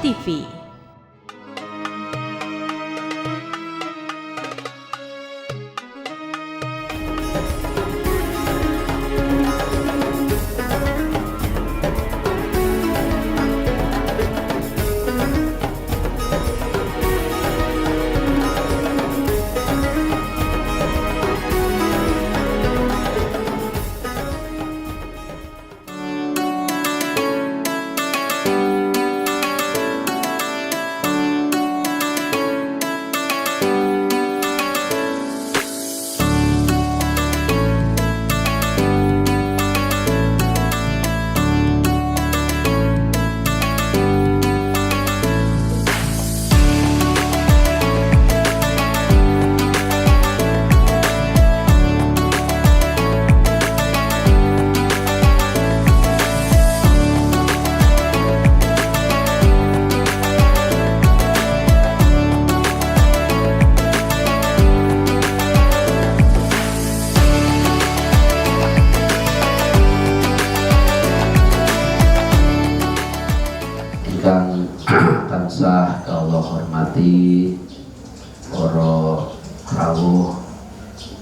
TV. Tansah kawula hormati para rawuh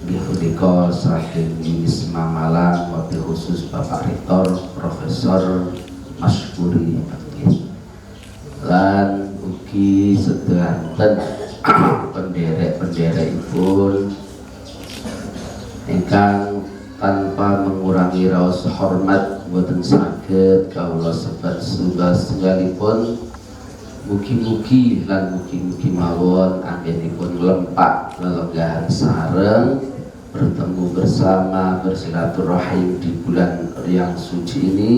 nggih punika saking Unisma Malang, wabil khusus Bapak Rektor Profesor Masyukuri lan ugi sedayanten penderek-penderekipun ingkang tanpa mengurangi raos hormat boten saged kawula sebat setunggal-setunggalipun. Mugi-mugi lan mugi-mugi mawon anggenipun lempak lelenggahan sareng bertemu bersama bersilaturahim di bulan yang suci ini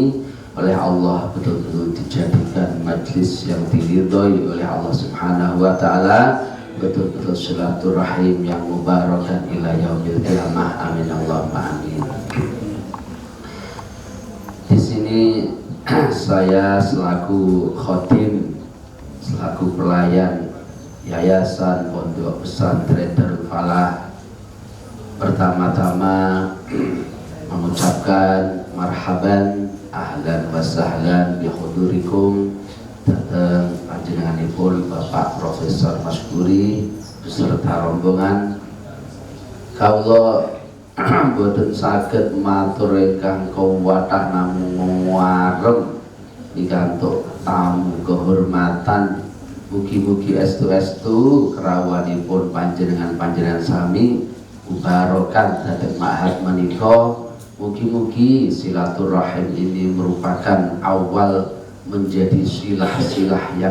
oleh Allah betul-betul dijadikan majlis yang diridhoi oleh Allah Subhanahu wa taala, betul-betul silaturahim yang mubarakan ila yaumil qiyamah. Amin Allahumma amin. Di sini saya selaku khotim, selaku pelayan Yayasan Pondok Pesantren Darul Falah, pertama-tama mengucapkan marhaban ahlan wa sahlan bi hudurikum datang panjenenganipun Bapak Profesor Masyukuri beserta rombongan. Kawula boten saged matur ingkang kawathah namung warem pikantuk tamu kehormatan. Mugi-mugi estu-estu kerawanipun panjenengan sami mubarokan dhateng ma'had menika. Mugi-mugi silaturahim ini merupakan awal menjadi silah-silah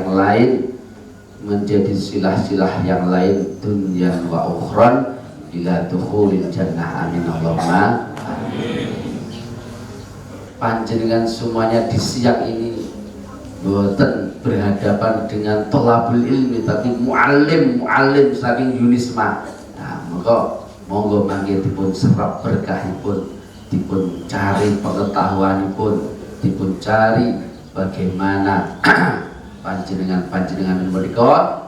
yang lain, dunya wa ukhran ila dukhulil jannah. Amin Allahumma amin. Panjenengan semuanya di siang ini boten berhadapan dengan tholabul ilmi, tapi muallim saking Unisma. Nah, monggo mangke dipun serap berkahipun, dipun cari pengetahuanipun, dipun cari bagaimana panjenengan menika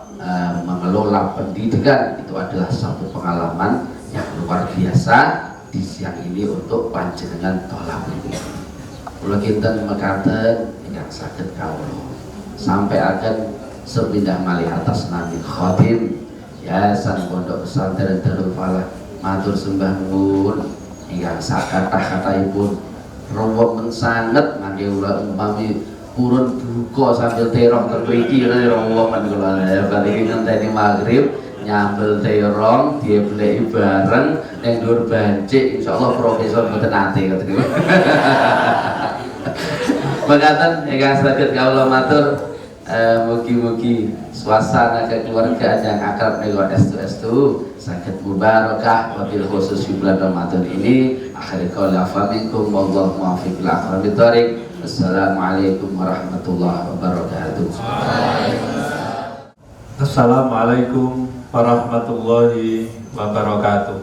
mengelola pendidikan. Itu adalah satu pengalaman yang luar biasa di siang ini untuk panjenengan tholabul ilmi. Kula kinten mekaten ingkang saged kawula sampai akan sepindah malih atas nami khotim Yayasan Pondok Pesantren Darul Falah. Matur sembah nuwun ingkang sakathah-kathahipun remen sanget mangke kula umpami purun buka sambil terong termriki remen kula bali ngenteni magrib nyambel terong diebleki bareng ning dhuwur bancik. Insyaallah profesor mboten ate ngoten. Mekaten ingkang saged kawula matur, mugi-mugi suasana kekeluargaan yang akrab menika estu-estu saged mubarakah, wabil khusus di bulan Ramadan ini. Akhir qaul afaminkum wallahu muwaffiq ila aqrabit thoriq. Assalamualaikum warahmatullahi wabarakatuh. Assalamualaikum warahmatullahi wabarakatuh.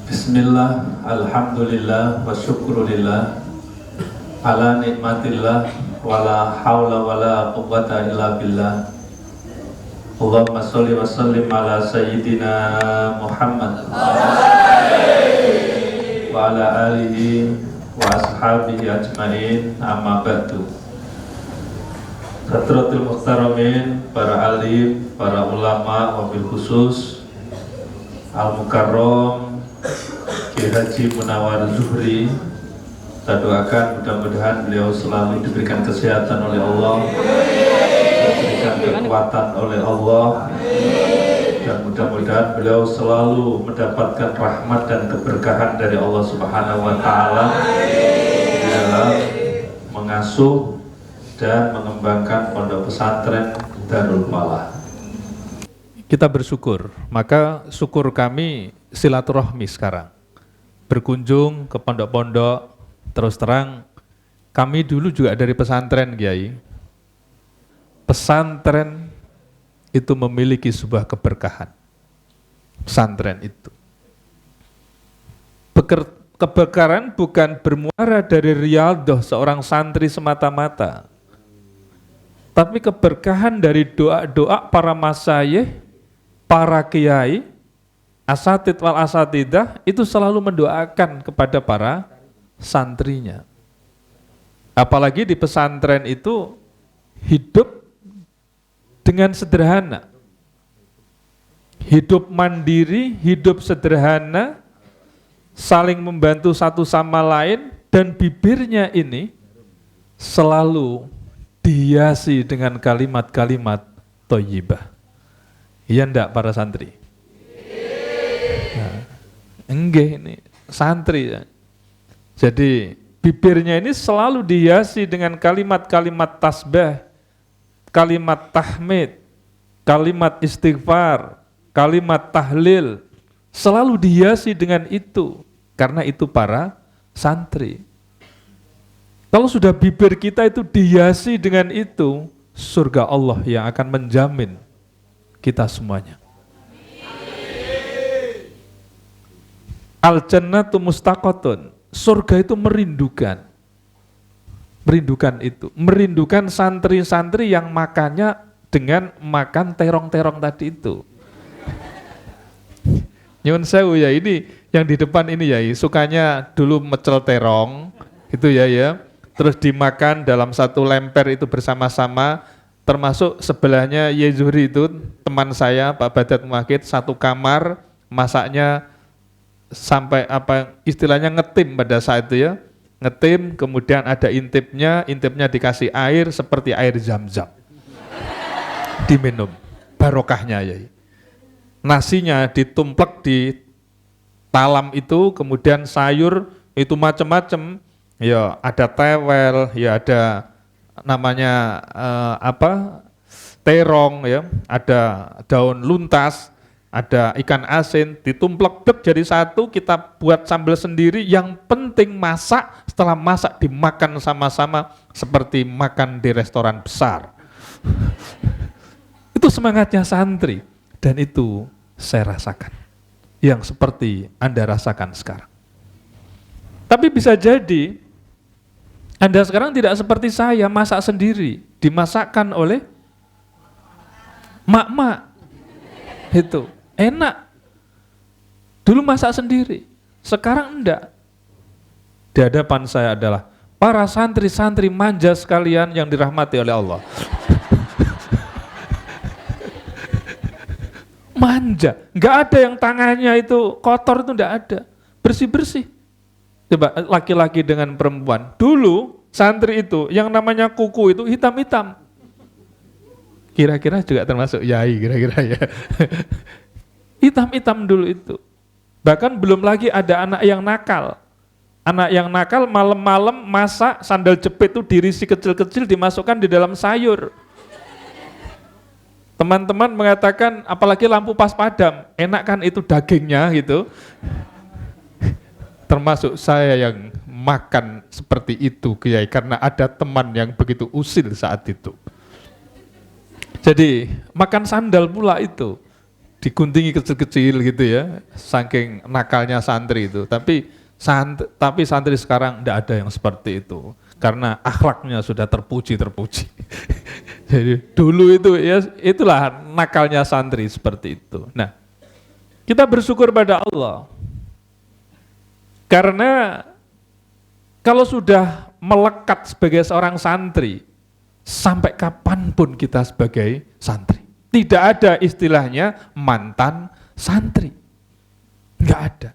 Bismillah, alhamdulillah, wa syukrulillah ala nikmatillah, wala hawla wala quwwata illa billah. Allahumma sholli wa sallim ala sayyidina Muhammad wa ala alihi wa ashabihi ajmain, amma ba'du. Hadratul muhtaramin, para alim, para ulama, wabil khusus Al-Mukarram Kiai Haji Munawar Zuhri, kita doakan mudah-mudahan beliau selalu diberikan kesehatan oleh Allah, diberikan kekuatan oleh Allah, dan mudah-mudahan beliau selalu mendapatkan rahmat dan keberkahan dari Allah Subhanahu wa Ta'ala dalam mengasuh dan mengembangkan pondok pesantren Darul Falah. Kita bersyukur, maka syukur kami silaturahmi sekarang, berkunjung ke pondok-pondok. Terus terang, kami dulu juga dari pesantren, Kiai. Pesantren itu memiliki sebuah keberkahan. Pesantren itu keberkahan bukan bermuara dari riyadhah seorang santri semata-mata, tapi keberkahan dari doa-doa para masyayikh, para kiai, asatid wal asatidah itu selalu mendoakan kepada para santrinya. Apalagi di pesantren itu hidup dengan sederhana, hidup mandiri, hidup sederhana, saling membantu satu sama lain, dan bibirnya ini selalu dihiasi dengan kalimat-kalimat thayyibah. Iya ndak para santri? Nah, enggak, ini santri ya. Jadi bibirnya ini selalu dihiasi dengan kalimat-kalimat tasbih, kalimat tahmid, kalimat istighfar, kalimat tahlil, selalu dihiasi dengan itu, karena itu para santri. Kalau sudah bibir kita itu dihiasi dengan itu, surga Allah yang akan menjamin kita semuanya. Al-jannatu mustaqatun, surga itu merindukan itu, merindukan santri-santri yang makannya dengan makan terong-terong tadi itu. Nyun sewu ya, ini yang di depan ini ya, sukanya dulu mecel terong itu ya, terus dimakan dalam satu lemper itu bersama-sama, termasuk sebelahnya Ye Zuhri itu teman saya Pak Badat Muwakid, satu kamar, masaknya sampai apa istilahnya ngetim pada saat itu ya, ngetim, kemudian ada intipnya dikasih air seperti air zam-zam diminum, barokahnya ya. Nasinya ditumplek di talam itu, kemudian sayur itu macam-macam ya, ada tewel ya, ada namanya terong ya, ada daun luntas, ada ikan asin, ditumplek jadi satu, kita buat sambal sendiri, yang penting masak, setelah masak dimakan sama-sama seperti makan di restoran besar. Itu semangatnya santri, dan itu saya rasakan, yang seperti Anda rasakan sekarang. Tapi bisa jadi Anda sekarang tidak seperti saya, masak sendiri, dimasakkan oleh mak-mak. Itu enak. Dulu masak sendiri, sekarang enggak. Di hadapan saya adalah para santri-santri manja sekalian yang dirahmati oleh Allah. Manja, enggak ada yang tangannya itu kotor, itu enggak ada, bersih-bersih. Coba laki-laki dengan perempuan. Dulu santri itu yang namanya kuku itu hitam-hitam. Kira-kira juga termasuk yai kira-kira ya. Hitam-hitam dulu itu. Bahkan belum lagi ada anak yang nakal. Anak yang nakal malam-malam masak sandal jepit itu dirisi kecil-kecil, dimasukkan di dalam sayur. Teman-teman mengatakan apalagi lampu pas padam, enak kan itu dagingnya gitu. Termasuk saya yang makan seperti itu, Kiai, karena ada teman yang begitu usil saat itu. Jadi makan sandal pula itu, diguntingi kecil-kecil gitu ya, saking nakalnya santri itu. Tapi santri sekarang tidak ada yang seperti itu, karena akhlaknya sudah terpuji. Jadi dulu itu ya, itulah nakalnya santri seperti itu. Nah, kita bersyukur pada Allah, karena Kalau sudah melekat sebagai seorang santri, sampai kapanpun kita sebagai santri. Tidak ada istilahnya mantan santri. Enggak ada.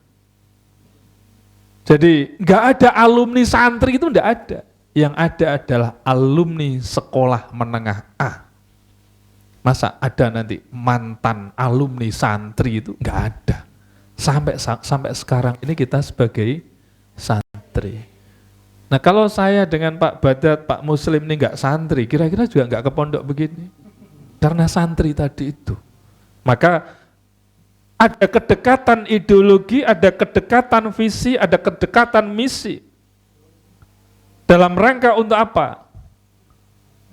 Jadi enggak ada alumni santri itu enggak ada. Yang ada adalah alumni sekolah menengah A. Masa ada nanti mantan alumni santri itu? Enggak ada. Sampai sekarang ini kita sebagai santri. Nah kalau saya dengan Pak Badat, Pak Muslim ini enggak santri, kira-kira juga enggak ke pondok begini. Karena santri tadi itu. Maka ada kedekatan ideologi, ada kedekatan visi, ada kedekatan misi. Dalam rangka untuk apa?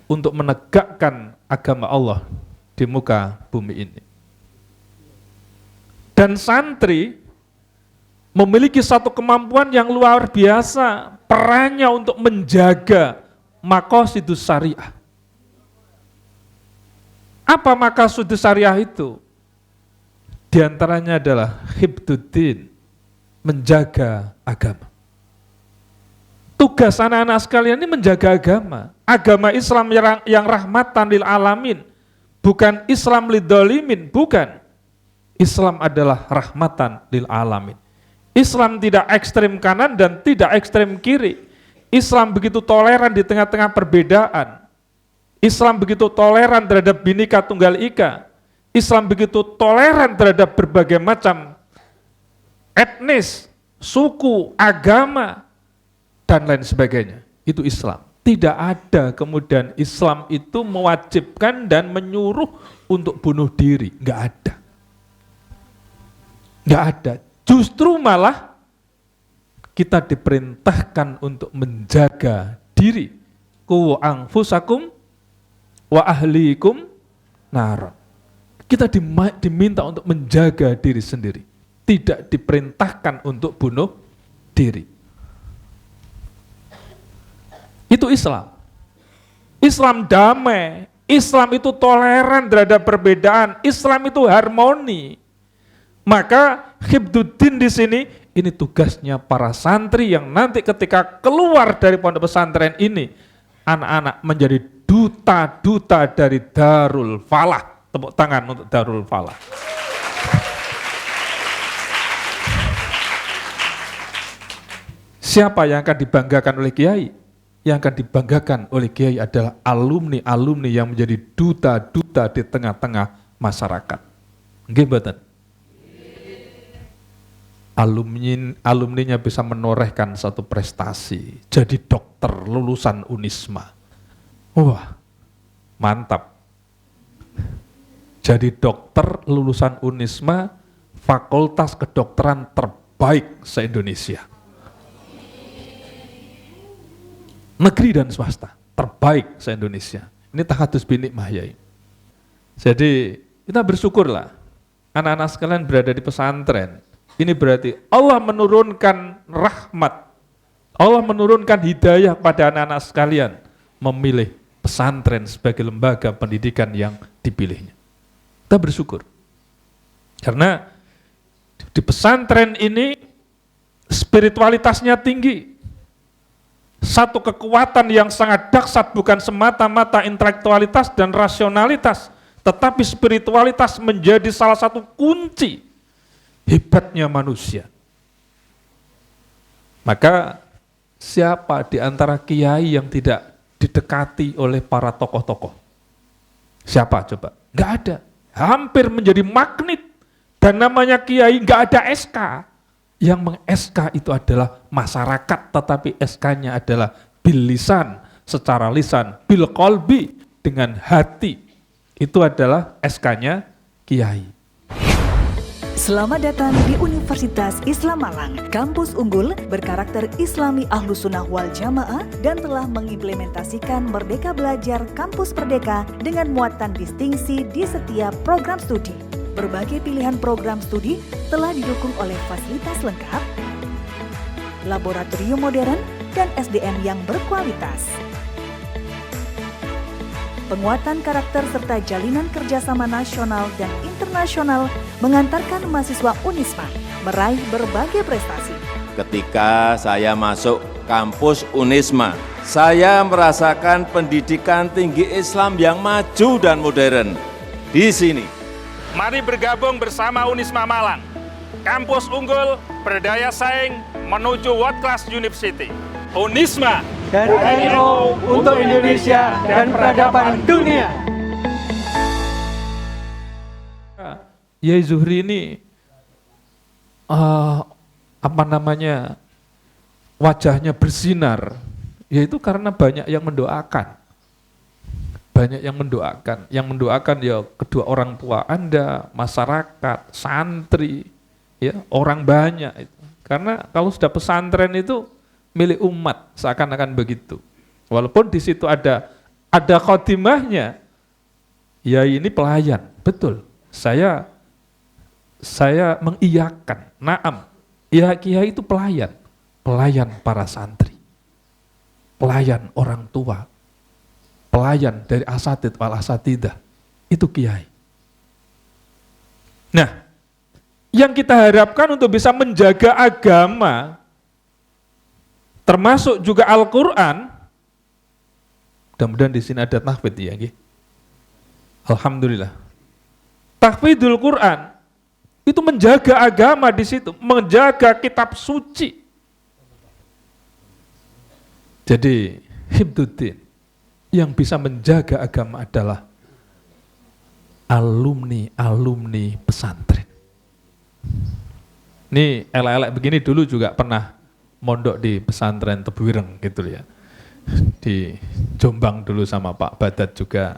Untuk menegakkan agama Allah di muka bumi ini. Dan santri memiliki satu kemampuan yang luar biasa, perannya untuk menjaga maqasidus syariah. Apa maqasidus syariah itu? Di antaranya adalah hibduddin, menjaga agama. Tugas anak-anak sekalian ini menjaga agama. Agama Islam yang rahmatan lil alamin, bukan Islam lidzalimin, bukan. Islam adalah rahmatan lil alamin. Islam tidak ekstrem kanan dan tidak ekstrem kiri. Islam begitu toleran di tengah-tengah perbedaan. Islam begitu toleran terhadap Bhinneka Tunggal Ika. Islam begitu toleran terhadap berbagai macam etnis, suku, agama, dan lain sebagainya. Itu Islam. Tidak ada kemudian Islam itu mewajibkan dan menyuruh untuk bunuh diri. Enggak ada. Enggak ada. Justru malah kita diperintahkan untuk menjaga diri. Qu anfusakum wa ahlikum nar. Kita diminta untuk menjaga diri sendiri. Tidak diperintahkan untuk bunuh diri. Itu Islam. Islam damai. Islam itu toleran terhadap perbedaan. Islam itu harmoni. Maka hibduddin di sini, ini tugasnya para santri yang nanti ketika keluar dari pondok pesantren ini, anak-anak menjadi duta-duta dari Darul Falah. Tepuk tangan untuk Darul Falah. Siapa yang akan dibanggakan oleh kiai? Yang akan dibanggakan oleh kiai adalah alumni-alumni yang menjadi duta-duta di tengah-tengah masyarakat. Nggih mboten? Alumninya bisa menorehkan satu prestasi, jadi dokter lulusan Unisma. Wah, mantap. Jadi dokter lulusan Unisma, fakultas kedokteran terbaik se-Indonesia. Negeri dan swasta, terbaik se-Indonesia. Ini tahadus binikmah yai. Jadi kita bersyukurlah, anak-anak sekalian berada di pesantren. Ini berarti Allah menurunkan rahmat, Allah menurunkan hidayah pada anak-anak sekalian, memilih pesantren sebagai lembaga pendidikan yang dipilihnya. Kita bersyukur. Karena di pesantren ini spiritualitasnya tinggi. Satu kekuatan yang sangat dahsyat, bukan semata-mata intelektualitas dan rasionalitas, tetapi spiritualitas menjadi salah satu kunci hebatnya manusia. Maka siapa di antara kiai yang tidak didekati oleh para tokoh-tokoh? Siapa coba? Enggak ada. Hampir menjadi magnet. Dan namanya kiai enggak ada SK. Yang meng-SK itu adalah masyarakat, tetapi SK-nya adalah bil lisan, secara lisan, bil qalbi, dengan hati. Itu adalah SK-nya kiai. Selamat datang di Universitas Islam Malang, kampus unggul berkarakter Islami Ahlus Sunnah wal Jamaah dan telah mengimplementasikan Merdeka Belajar Kampus Merdeka dengan muatan distingsi di setiap program studi. Berbagai pilihan program studi telah didukung oleh fasilitas lengkap, laboratorium modern, dan SDM yang berkualitas. Penguatan karakter serta jalinan kerjasama nasional dan internasional mengantarkan mahasiswa Unisma meraih berbagai prestasi. Ketika saya masuk kampus Unisma. Saya merasakan pendidikan tinggi Islam yang maju dan modern di sini. Mari bergabung bersama Unisma Malang, kampus unggul, berdaya saing, menuju World Class University. Unisma dari NU untuk Indonesia dan peradaban dunia. Yai Zuhri ini wajahnya bersinar, yaitu karena banyak yang mendoakan. Banyak yang mendoakan. Yang mendoakan ya kedua orang tua Anda, masyarakat, santri, ya orang banyak itu. Karena kalau sudah pesantren itu milik umat, seakan-akan begitu. Walaupun di situ ada khotimahnya, ya ini pelayan, betul. Saya mengiyakan, naam, ya kiai itu pelayan para santri, pelayan orang tua, pelayan dari asatid wal asatidah, itu kiai. Nah, yang kita harapkan untuk bisa menjaga agama, termasuk juga Al-Quran, mudah-mudahan di sini ada tahfidz ya, alhamdulillah. Tahfidzul Quran itu menjaga agama di situ, menjaga kitab suci. Jadi hibduddin yang bisa menjaga agama adalah alumni pesantren. Ini elek-elek begini dulu juga pernah mondok di pesantren Tebuireng gitu ya. Di Jombang dulu sama Pak Badat juga,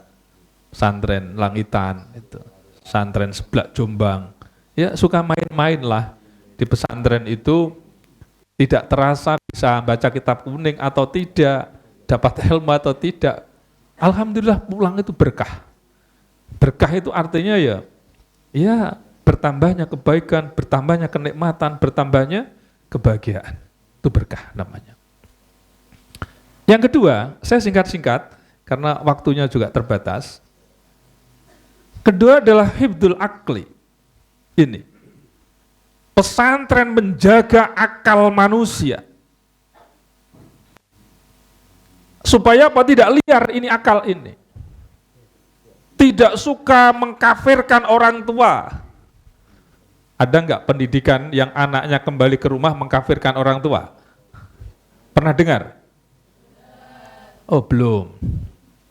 pesantren Langitan itu, pesantren sebelah Jombang. Ya suka main-main lah di pesantren itu, tidak terasa bisa baca kitab kuning atau tidak, dapat ilmu atau tidak. Alhamdulillah pulang itu berkah. Berkah itu artinya ya bertambahnya kebaikan, bertambahnya kenikmatan, bertambahnya kebahagiaan. Itu berkah namanya. Yang kedua, saya singkat-singkat karena waktunya juga terbatas. Kedua adalah hifdzul akli. Ini pesantren menjaga akal manusia supaya apa? Tidak liar ini akal ini, tidak suka mengkafirkan orang tua. Ada enggak pendidikan yang anaknya kembali ke rumah mengkafirkan orang tua? Pernah dengar? Oh belum.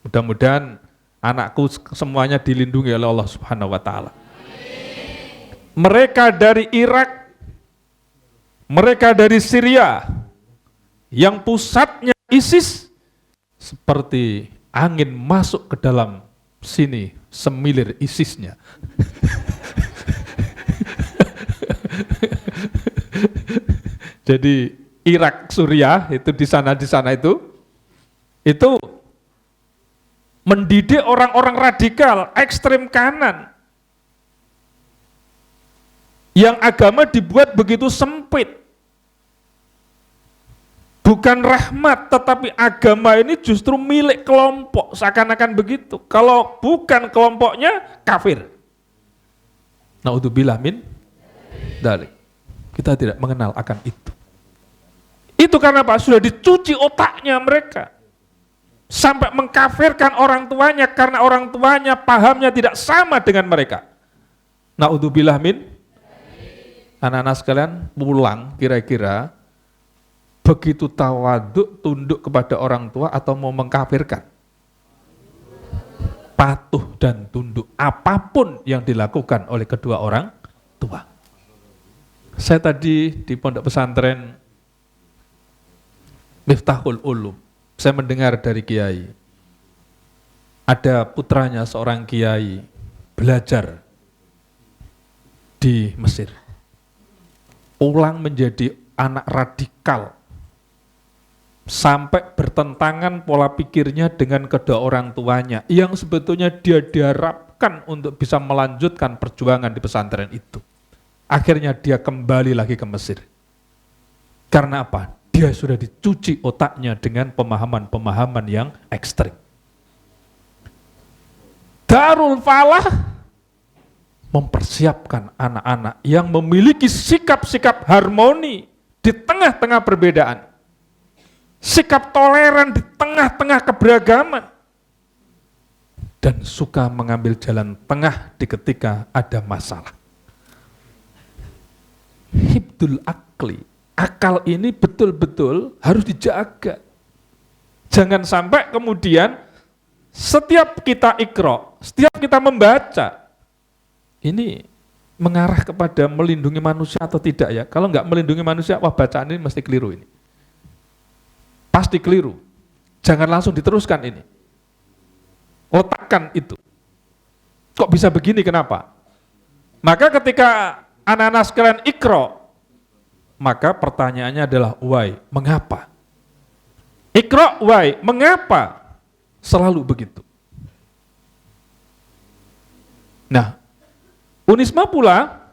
Mudah-mudahan anakku semuanya dilindungi oleh Allah Subhanahu wa Ta'ala. Mereka dari Irak, mereka dari Syria, yang pusatnya ISIS, seperti angin masuk ke dalam sini, semilir ISISnya. Jadi Irak, Suriah itu di sana itu mendidik orang-orang radikal, ekstrem kanan, yang agama dibuat begitu sempit. Bukan rahmat, tetapi agama ini justru milik kelompok, seakan-akan begitu. Kalau bukan kelompoknya, kafir. Naudzubillah min dzalik. Kita tidak mengenal akan itu. Itu karena apa? Sudah dicuci otaknya mereka. Sampai mengkafirkan orang tuanya karena orang tuanya pahamnya tidak sama dengan mereka. Naudzubillah min. Anak-anak sekalian pulang kira-kira begitu tawaduk tunduk kepada orang tua atau mau mengkafirkan? Patuh dan tunduk apapun yang dilakukan oleh kedua orang tua. Saya tadi di pondok pesantren Miftahul Ulum, saya mendengar dari kiai, ada putranya seorang kiai belajar di Mesir. Pulang menjadi anak radikal, sampai bertentangan pola pikirnya dengan kedua orang tuanya, yang sebetulnya dia diharapkan untuk bisa melanjutkan perjuangan di pesantren itu. Akhirnya dia kembali lagi ke Mesir. Karena apa? Dia sudah dicuci otaknya dengan pemahaman-pemahaman yang ekstrim. Darul Falah mempersiapkan anak-anak yang memiliki sikap-sikap harmoni di tengah-tengah perbedaan. sikap toleran di tengah-tengah keberagaman, dan suka mengambil jalan tengah di ketika ada masalah. Hibdul akli, akal ini betul-betul harus dijaga. Jangan sampai kemudian setiap kita ikra, setiap kita membaca, ini mengarah kepada melindungi manusia atau tidak ya. Kalau nggak melindungi manusia, wah bacaan ini mesti keliru ini. Pasti keliru. Jangan langsung diteruskan ini. Letakkan itu. Kok bisa begini, kenapa? Maka ketika anak-anak sekalian ikra, maka pertanyaannya adalah why, mengapa? Ikra why, mengapa? Selalu begitu. Nah, Unisma pula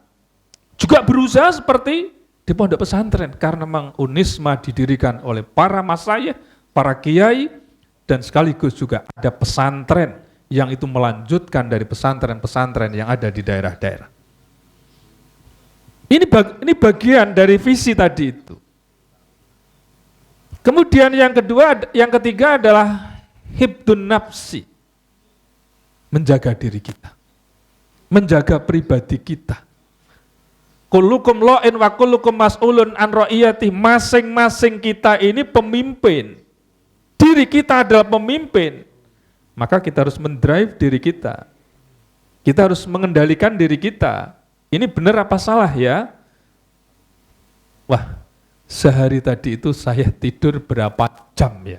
juga berusaha seperti di pondok pesantren, karena memang Unisma didirikan oleh para masyayikh, para kiai, dan sekaligus juga ada pesantren yang itu melanjutkan dari pesantren-pesantren yang ada di daerah-daerah. Ini bagian dari visi tadi itu. Kemudian yang ketiga adalah hibdun nafsi, menjaga diri kita, menjaga pribadi kita. Kullukum la'in wa kullukum mas'ulun an ra'iyati, masing-masing kita ini pemimpin. Diri kita adalah pemimpin. Maka kita harus mendrive diri kita. Kita harus mengendalikan diri kita. Ini benar apa salah ya? Wah, sehari tadi itu saya tidur berapa jam ya?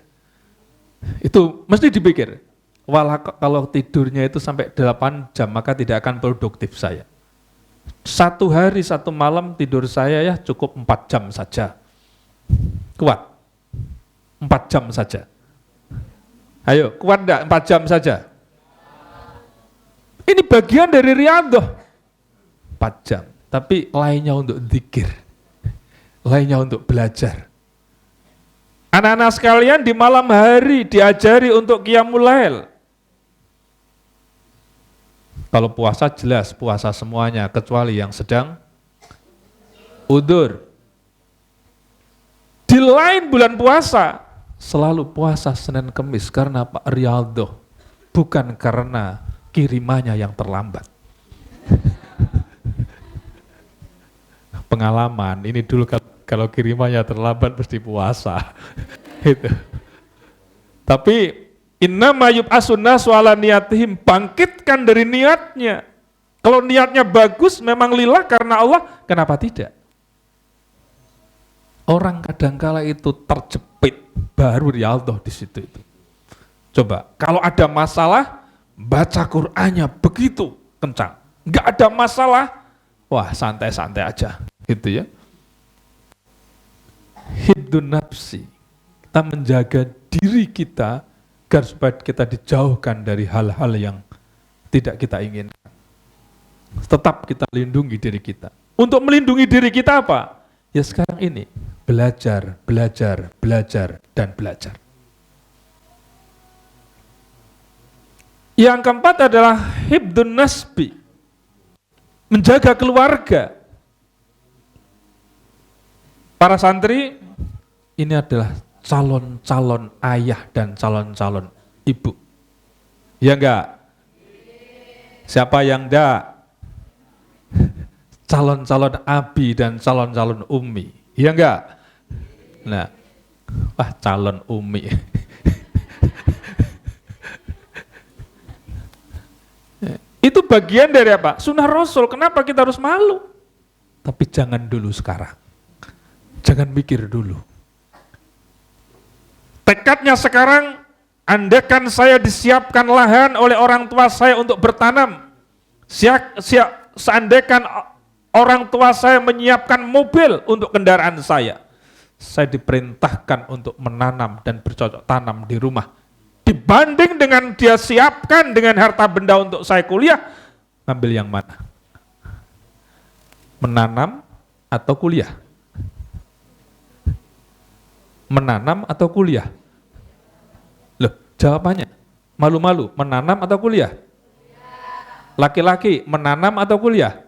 Itu mesti dipikir. Walau kalau tidurnya itu sampai 8 jam, maka tidak akan produktif saya. 1 hari 1 malam tidur saya ya cukup 4 jam saja. Kuat? 4 jam saja. Ayo, kuat enggak 4 jam saja? Ini bagian dari riyadhah. 4 jam. Tapi lainnya untuk zikir. Lainnya untuk belajar. Anak-anak sekalian di malam hari diajari untuk qiyamul lail. Kalau puasa jelas puasa semuanya kecuali yang sedang udzur. Di lain bulan puasa selalu puasa Senin Kemis karena Pak Riyadhah, bukan karena kirimannya yang terlambat. Pengalaman ini dulu kalau kirimannya terlambat mesti puasa. Itu. Tapi innama yub'atsun nasu ala niyatihim, bangkitkan dari niatnya. Kalau niatnya bagus memang lillah karena Allah, kenapa tidak? Orang kadangkala itu terjepit, baru riyadhah di situ itu. Coba, kalau ada masalah, baca Qur'annya begitu kencang. Enggak ada masalah, wah santai-santai aja, gitu ya. Hibdun nafsi, kita menjaga diri kita agar supaya kita dijauhkan dari hal-hal yang tidak kita inginkan. Tetap kita lindungi diri kita. Untuk melindungi diri kita apa? Ya sekarang ini, belajar, belajar, belajar, dan belajar. Yang keempat adalah hibdun nasbi, menjaga keluarga. Para santri, ini adalah calon-calon ayah dan calon-calon ibu. Ya enggak? Siapa yang enggak? Calon-calon abi dan calon-calon umi. Ya enggak? Nah, wah calon umi. Itu bagian dari apa? Sunnah Rasul. Kenapa kita harus malu? Tapi jangan dulu sekarang. Jangan mikir dulu. Tekadnya sekarang, andaikan saya disiapkan lahan oleh orang tua saya untuk bertanam, seandaikan orang tua saya menyiapkan mobil untuk kendaraan saya diperintahkan untuk menanam dan bercocok tanam di rumah. Dibanding dengan dia siapkan dengan harta benda untuk saya kuliah, ngambil yang mana? Menanam atau kuliah? Menanam atau kuliah? Loh, jawabannya malu-malu, menanam atau kuliah? Laki-laki, menanam atau kuliah?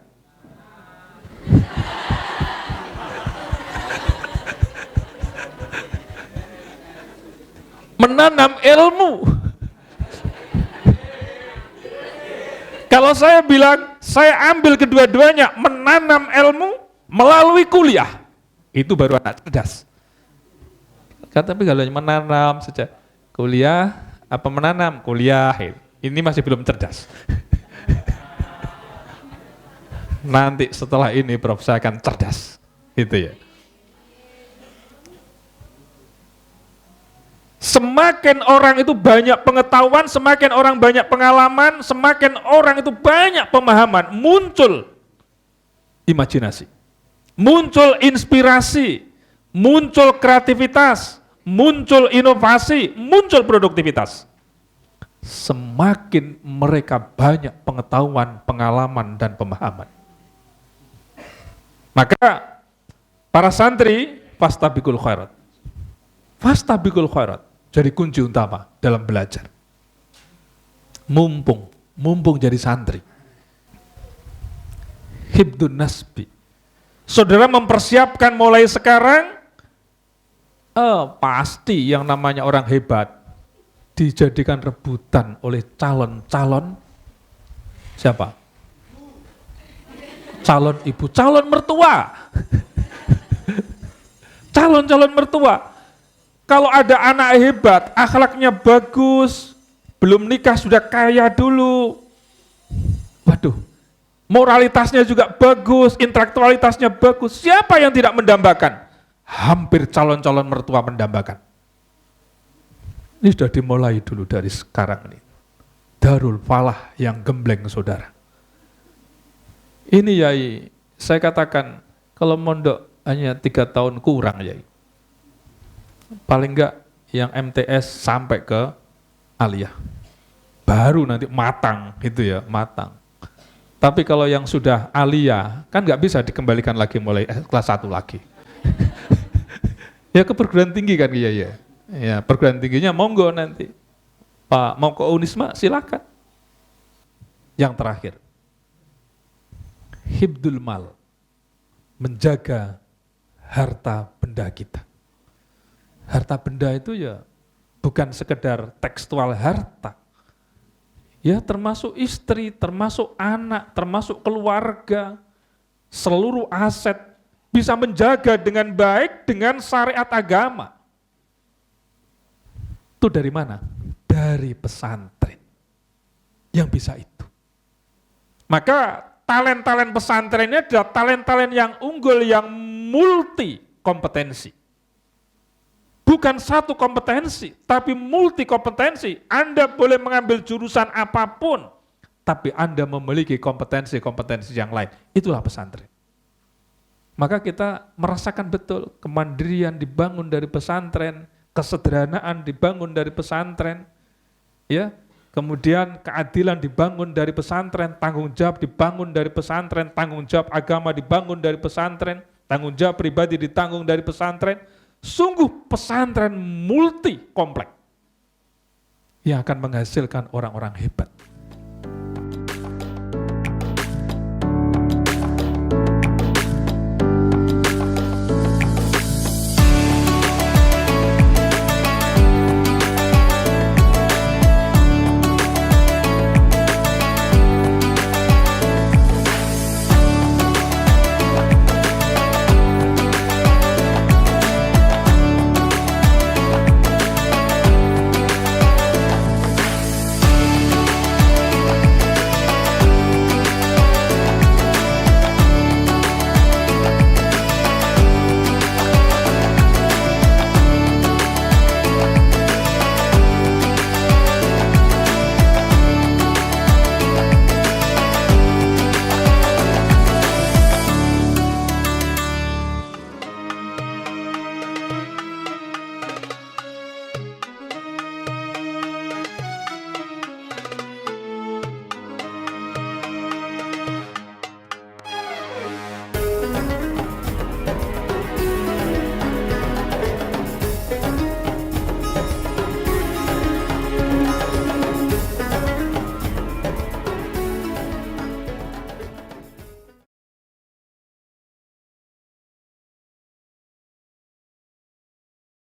menanam ilmu. Kalau saya bilang, saya ambil kedua-duanya, menanam ilmu melalui kuliah, itu baru anak cerdas. Tapi kalau menanam saja, kuliah apa menanam? Kuliah, ini masih belum cerdas. Nanti setelah ini Prof, saya akan cerdas, itu ya. Semakin orang itu banyak pengetahuan, semakin orang banyak pengalaman, semakin orang itu banyak pemahaman, muncul imajinasi, muncul inspirasi, muncul kreativitas, muncul inovasi, muncul produktivitas. Semakin mereka banyak pengetahuan, pengalaman, dan pemahaman. Maka para santri, fastabiqul khairat. Fastabiqul khairat. Jadi kunci utama dalam belajar. Mumpung jadi santri. Hibdun nasbi. Saudara mempersiapkan mulai sekarang, pasti yang namanya orang hebat dijadikan rebutan oleh calon-calon siapa? Calon ibu, calon mertua. Calon-calon mertua. Kalau ada anak hebat, akhlaknya bagus, belum nikah sudah kaya dulu, waduh, moralitasnya juga bagus, intelektualitasnya bagus, siapa yang tidak mendambakan? Hampir calon-calon mertua mendambakan. Ini sudah dimulai dulu dari sekarang nih. Darul Falah yang gembleng saudara. Ini Yai, saya katakan, kalau mondok hanya 3 tahun kurang Yai. Paling enggak yang MTS sampai ke aliyah. Baru nanti matang, itu ya, matang. Tapi kalau yang sudah aliyah, kan nggak bisa dikembalikan lagi mulai kelas 1 lagi. Ya ke perguruan tinggi kan ya. Ya, perguruan tingginya monggo nanti. Pak mau ke Unisma silakan. Yang terakhir, hibdul mal, menjaga harta benda kita. Harta benda itu ya bukan sekedar tekstual harta. Ya termasuk istri, termasuk anak, termasuk keluarga, seluruh aset bisa menjaga dengan baik dengan syariat agama. Itu dari mana? Dari pesantren yang bisa itu. Maka talent-talent pesantren ini adalah talent-talent yang unggul, yang multi kompetensi. Bukan satu kompetensi, tapi multi kompetensi. Anda boleh mengambil jurusan apapun, tapi Anda memiliki kompetensi-kompetensi yang lain. Itulah pesantren. Maka kita merasakan betul kemandirian dibangun dari pesantren, kesederhanaan dibangun dari pesantren, ya. Kemudian keadilan dibangun dari pesantren, tanggung jawab dibangun dari pesantren, tanggung jawab agama dibangun dari pesantren, tanggung jawab pribadi ditanggung dari pesantren. Sungguh pesantren multi komplek yang akan menghasilkan orang-orang hebat.